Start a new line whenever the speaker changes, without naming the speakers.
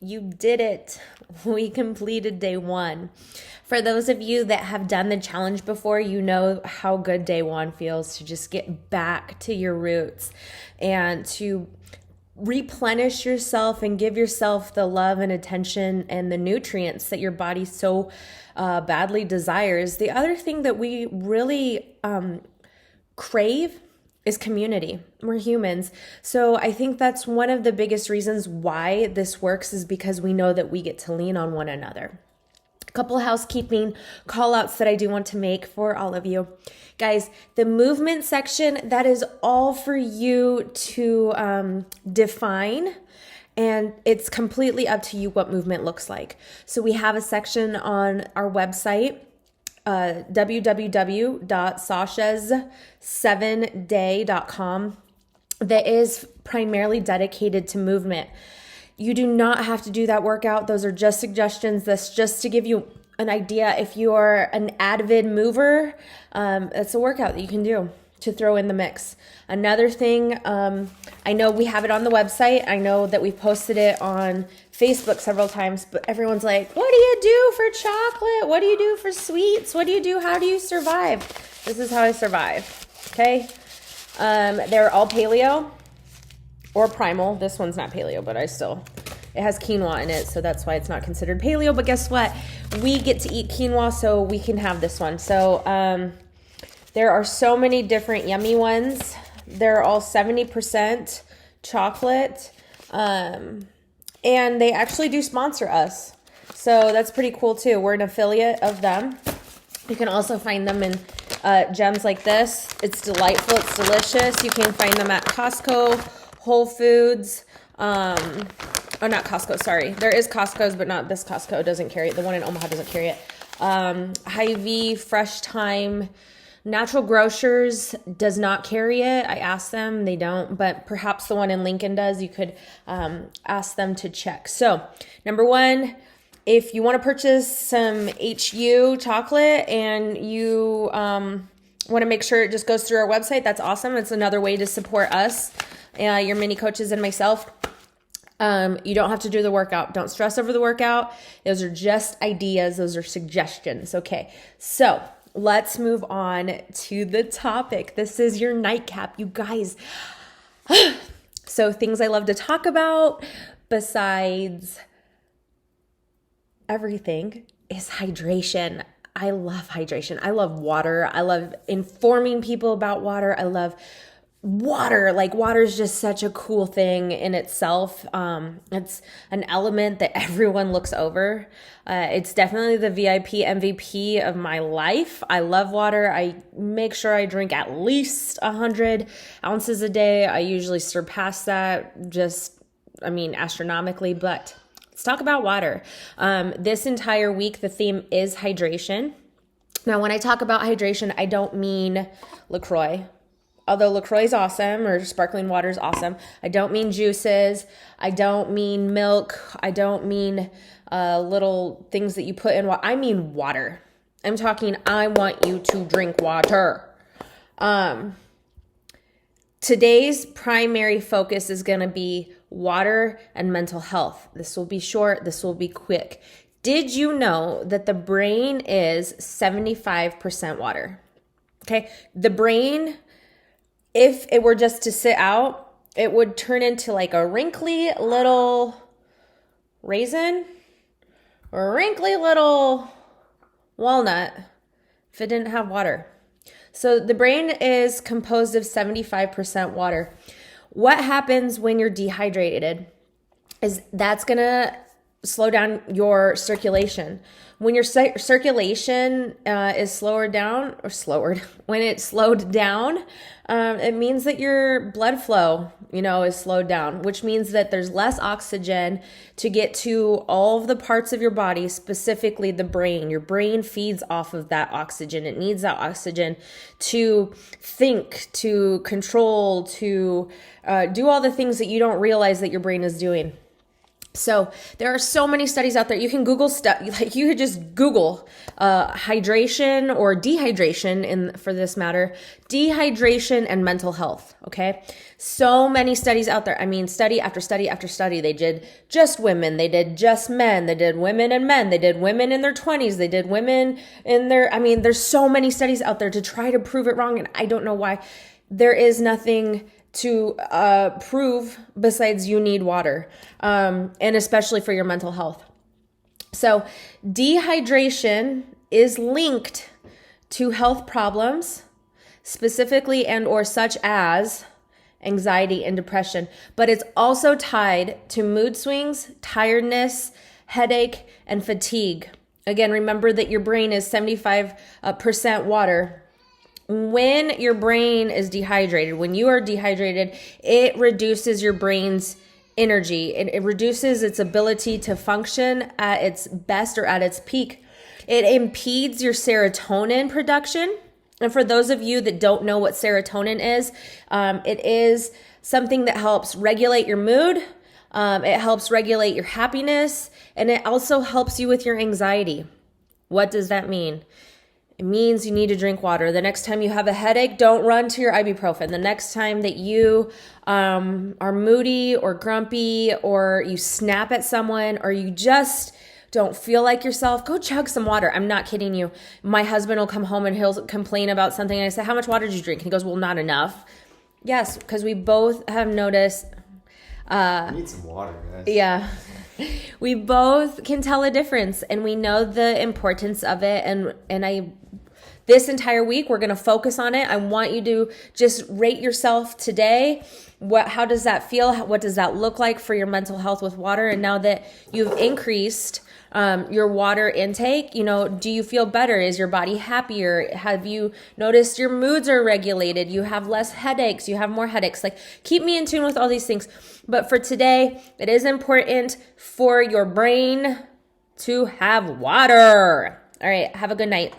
You did it. We completed day one. For those of you that have done the challenge before, you know how good day one feels to just get back to your roots and to replenish yourself and give yourself the love and attention and the nutrients that your body so badly desires. The other thing that we really crave is community. We're humans. So I think that's one of the biggest reasons why this works, is because we know that we get to lean on one another. A couple housekeeping call outs that I do want to make for all of you. Guys, the movement section, that is all for you to define. And it's completely up to you what movement looks like. So we have a section on our website, www.sashas7day.com, that is primarily dedicated to movement. You do not have to do that workout. Those are just suggestions. That's just to give you an idea. If you're an avid mover, it's a workout that you can do to throw in the mix. Another thing, I know we have it on the website. I know that we've posted it on Facebook several times, but everyone's like, what do you do for chocolate? What do you do for sweets? What do you do? How do you survive? This is how I survive, okay? They're all paleo or primal. This one's not paleo, but it has quinoa in it, so that's why it's not considered paleo. But guess what? We get to eat quinoa, so we can have this one. So there are so many different yummy ones. They're all 70% chocolate, and they actually do sponsor us. So that's pretty cool too. We're an affiliate of them. You can also find them in gems like this. It's delightful. It's delicious. You can find them at Costco, Whole Foods. Not Costco, sorry. There is Costco's, but not this Costco. It doesn't carry it. The one in Omaha doesn't carry it. Hy-Vee, Fresh Time, Natural Grocers does not carry it. I asked them, they don't, but perhaps the one in Lincoln does. You could ask them to check. So, number one, if you want to purchase some HU chocolate and you want to make sure it just goes through our website, that's awesome. It's another way to support us, your mini coaches and myself. You don't have to do the workout. Don't stress over the workout. Those are just ideas. Those are suggestions. Okay. So let's move on to the topic. This is your nightcap, you guys. So things I love to talk about besides everything is hydration. I love hydration. I love water. I love informing people about water. I love water. Like, water is just such a cool thing in itself. It's an element that everyone looks over. It's definitely the VIP MVP of my life. I love water. I make sure I drink at least 100 ounces a day. I usually surpass that astronomically, but let's talk about water. This entire week, the theme is hydration. Now, when I talk about hydration, I don't mean LaCroix. Although LaCroix is awesome, or sparkling water is awesome, I don't mean juices. I don't mean milk. I don't mean little things that you put in water. I mean water. I'm talking, I want you to drink water. Today's primary focus is going to be water and mental health. This will be short. This will be quick. Did you know that the brain is 75% water? Okay. The brain, if it were just to sit out, it would turn into like a wrinkly little raisin or a wrinkly little walnut if it didn't have water. So the brain is composed of 75% water. What happens when you're dehydrated is that's going to slow down your circulation. When your circulation is when it's slowed down, it means that your blood flow, is slowed down, which means that there's less oxygen to get to all of the parts of your body, specifically the brain. Your brain feeds off of that oxygen. It needs that oxygen to think, to control, to do all the things that you don't realize that your brain is doing. So there are so many studies out there. You can Google stuff, like you could just Google hydration or dehydration for this matter, dehydration and mental health. Okay. So many studies out there. I mean, study after study after study. They did just women. They did just men. They did women and men. They did women in their 20s. They did women in their, I mean, there's so many studies out there to try to prove it wrong. And I don't know why. There is nothing to prove besides you need water, and especially for your mental health. So dehydration is linked to health problems, specifically and or such as anxiety and depression, but it's also tied to mood swings, tiredness, headache, and fatigue. Again, remember that your brain is 75% water. When your brain is dehydrated, when you are dehydrated, it reduces your brain's energy. It reduces its ability to function at its best or at its peak. It impedes your serotonin production. And for those of you that don't know what serotonin is, it is something that helps regulate your mood. It helps regulate your happiness, and it also helps you with your anxiety. What does that mean? It means you need to drink water. The next time you have a headache, don't run to your ibuprofen. The next time that you are moody or grumpy, or you snap at someone, or you just don't feel like yourself, go chug some water. I'm not kidding you. My husband will come home and he'll complain about something. And I say, how much water did you drink? And he goes, well, not enough. Yes, because we both have noticed.
I need some water, guys.
Yeah. We both can tell a difference, and we know the importance of it. And this entire week, we're going to focus on it. I want you to just rate yourself today. How does that feel? What does that look like for your mental health with water? And now that you've increased your water intake, do you feel better? Is your body happier? Have you noticed your moods are regulated? You have less headaches. You have more headaches. Like, keep me in tune with all these things. But for today, it is important for your brain to have water. All right. Have a good night.